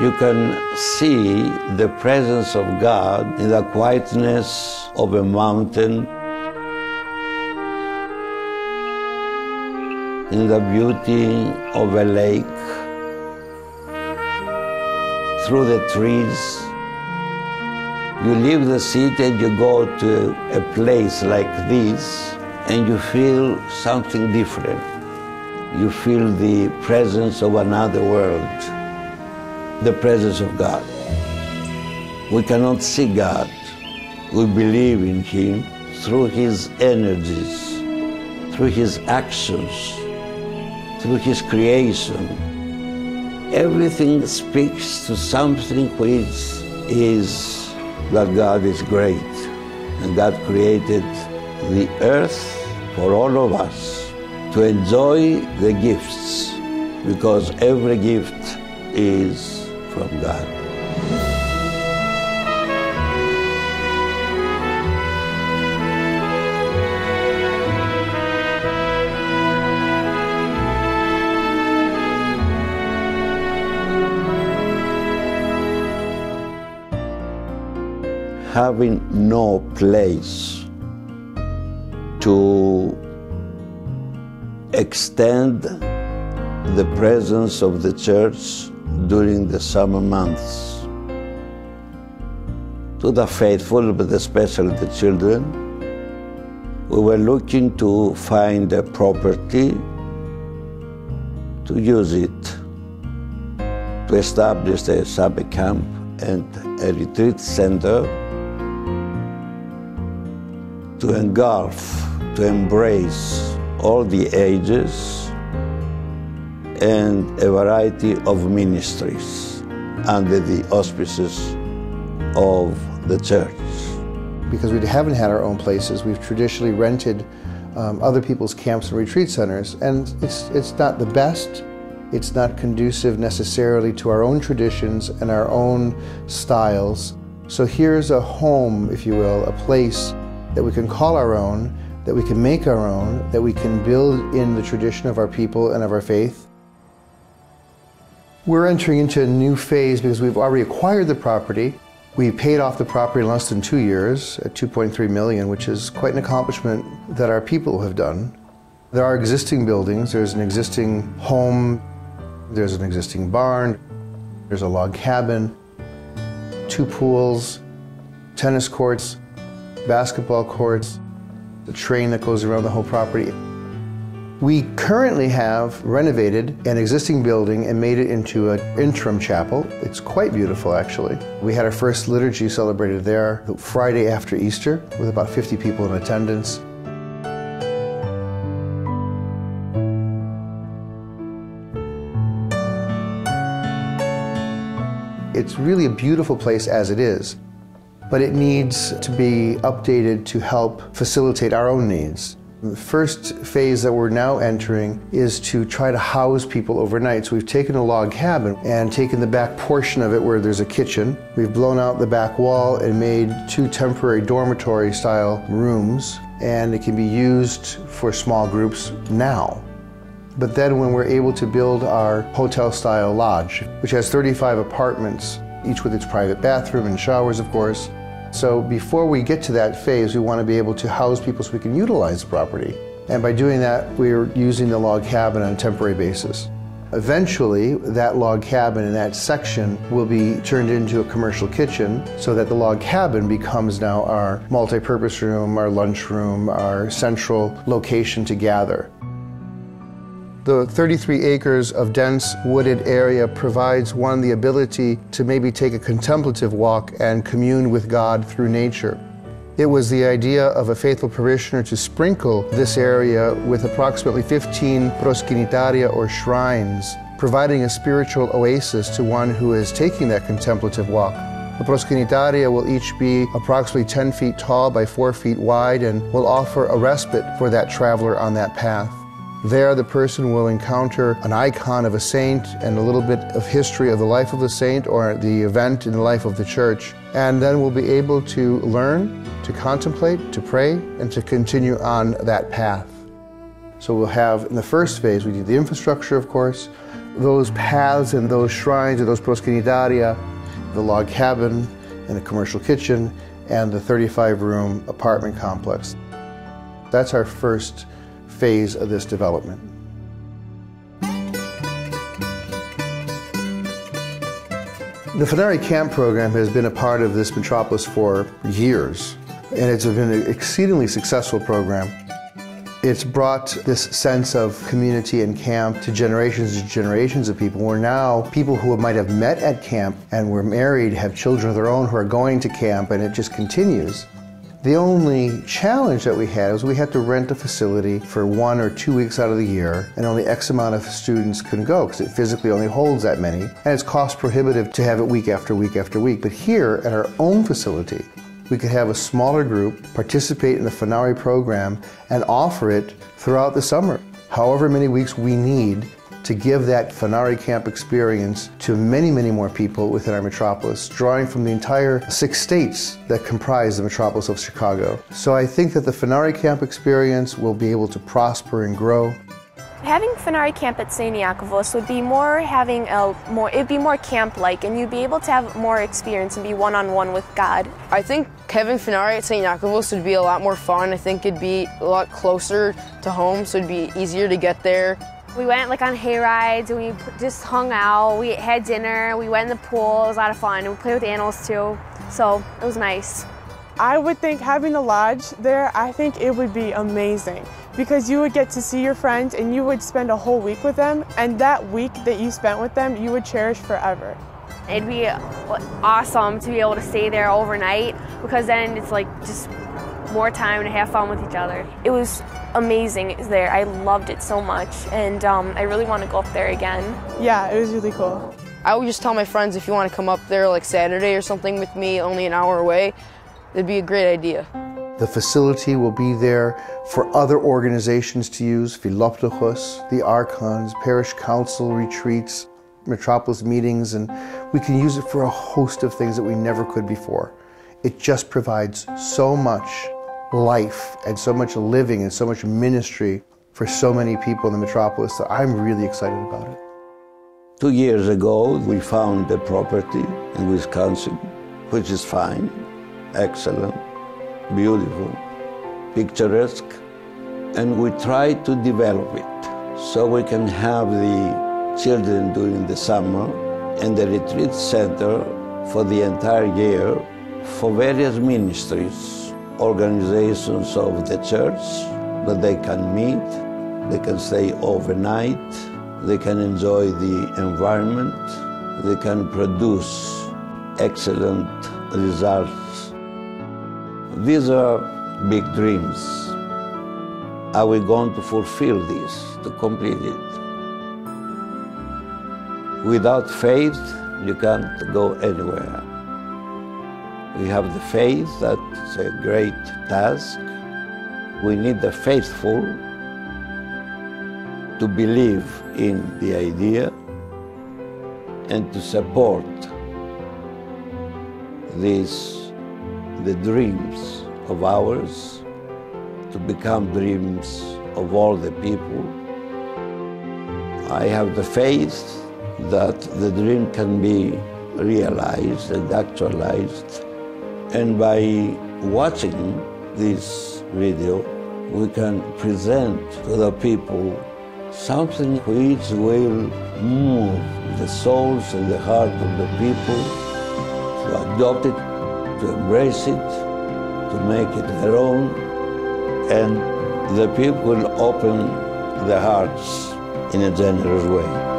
You can see the presence of God in the quietness of a mountain, in the beauty of a lake, through the trees. You leave the city and you go to a place like this and you feel something different. You feel the presence of another world, the presence of God. We cannot see God. We believe in Him through His energies, through His actions, through His creation. Everything speaks to something which is that God is great, and God created the earth for all of us to enjoy the gifts, because every gift is from God. Having no place to extend the presence of the church during the summer months to the faithful, but especially the children, we were looking to find a property to use it, to establish a summer camp and a retreat center, to engulf, to embrace all the ages and a variety of ministries under the auspices of the church. Because we haven't had our own places, we've traditionally rented other people's camps and retreat centers, and it's not the best. It's not conducive necessarily to our own traditions and our own styles. So here's a home, if you will, a place that we can call our own, that we can make our own, that we can build in the tradition of our people and of our faith. We're entering into a new phase because we've already acquired the property. We paid off the property in less than 2 years at $2.3 million, which is quite an accomplishment that our people have done. There are existing buildings. There's an existing home. There's an existing barn. There's a log cabin, 2 pools, tennis courts, basketball courts, the train that goes around the whole property. We currently have renovated an existing building and made it into an interim chapel. It's quite beautiful, actually. We had our first liturgy celebrated there the Friday after Easter with about 50 people in attendance. It's really a beautiful place as it is, but it needs to be updated to help facilitate our own needs. The first phase that we're now entering is to try to house people overnight. So we've taken a log cabin and taken the back portion of it where there's a kitchen. We've blown out the back wall and made 2 temporary dormitory style rooms, and it can be used for small groups now. But then when we're able to build our hotel style lodge, which has 35 apartments, each with its private bathroom and showers, of course. So before we get to that phase, we want to be able to house people so we can utilize the property. And by doing that, we're using the log cabin on a temporary basis. Eventually, that log cabin in that section will be turned into a commercial kitchen so that the log cabin becomes now our multi-purpose room, our lunch room, our central location to gather. The 33 acres of dense wooded area provides one the ability to maybe take a contemplative walk and commune with God through nature. It was the idea of a faithful parishioner to sprinkle this area with approximately 15 proskinitaria or shrines, providing a spiritual oasis to one who is taking that contemplative walk. The proskinitaria will each be approximately 10 feet tall by 4 feet wide and will offer a respite for that traveler on that path. There, the person will encounter an icon of a saint and a little bit of history of the life of the saint or the event in the life of the church, and then we'll be able to learn, to contemplate, to pray, and to continue on that path. So we'll have, in the first phase, we need the infrastructure, of course. Those paths and those shrines and those proskenitaria, the log cabin and the commercial kitchen and the 35-room apartment complex. That's our first phase of this development. The Fanari Camp program has been a part of this metropolis for years, and it's been an exceedingly successful program. It's brought this sense of community and camp to generations and generations of people, where now people who might have met at camp and were married, have children of their own who are going to camp, and it just continues. The only challenge that we had was we had to rent a facility for 1 or 2 weeks out of the year, and only X amount of students can go because it physically only holds that many, and it's cost prohibitive to have it week after week after week. But here at our own facility, we could have a smaller group participate in the Fanari program and offer it throughout the summer, however many weeks we need to give that Fanari camp experience to many, many more people within our metropolis, drawing from the entire 6 states that comprise the metropolis of Chicago. So I think that the Fanari camp experience will be able to prosper and grow. Having Fanari camp at Saint Iakovos would be it'd be more camp-like, and you'd be able to have more experience and be one-on-one with God. I think having Fanari at Saint Iakovos would be a lot more fun. I think it'd be a lot closer to home, so it'd be easier to get there. We went on hay rides, and we just hung out, we had dinner, we went in the pool. It was a lot of fun, and we played with the animals too, so it was nice. I would think having a lodge there, I think it would be amazing, because you would get to see your friends and you would spend a whole week with them, and that week that you spent with them you would cherish forever. It'd be awesome to be able to stay there overnight, because then it's just more time to have fun with each other. It was amazing there. I loved it so much, and I really want to go up there again. Yeah, it was really cool. I would just tell my friends, if you want to come up there like Saturday or something with me, only an hour away, it'd be a great idea. The facility will be there for other organizations to use, Philoptochos, the Archons, parish council retreats, metropolis meetings, and we can use it for a host of things that we never could before. It just provides so much life and so much living and so much ministry for so many people in the metropolis that I'm really excited about it. 2 years ago, we found a property in Wisconsin, which is fine, excellent, beautiful, picturesque, and we try to develop it so we can have the children during the summer and the retreat center for the entire year for various ministries, organizations of the church that they can meet, they can stay overnight, they can enjoy the environment, they can produce excellent results. These are big dreams. Are we going to fulfill this, to complete it? Without faith, you can't go anywhere. We have the faith, that's a great task. We need the faithful to believe in the idea and to support the dreams of ours, to become dreams of all the people. I have the faith that the dream can be realized and actualized, and by watching this video, we can present to the people something which will move the souls and the heart of the people to adopt it, to embrace it, to make it their own, and the people will open their hearts in a generous way.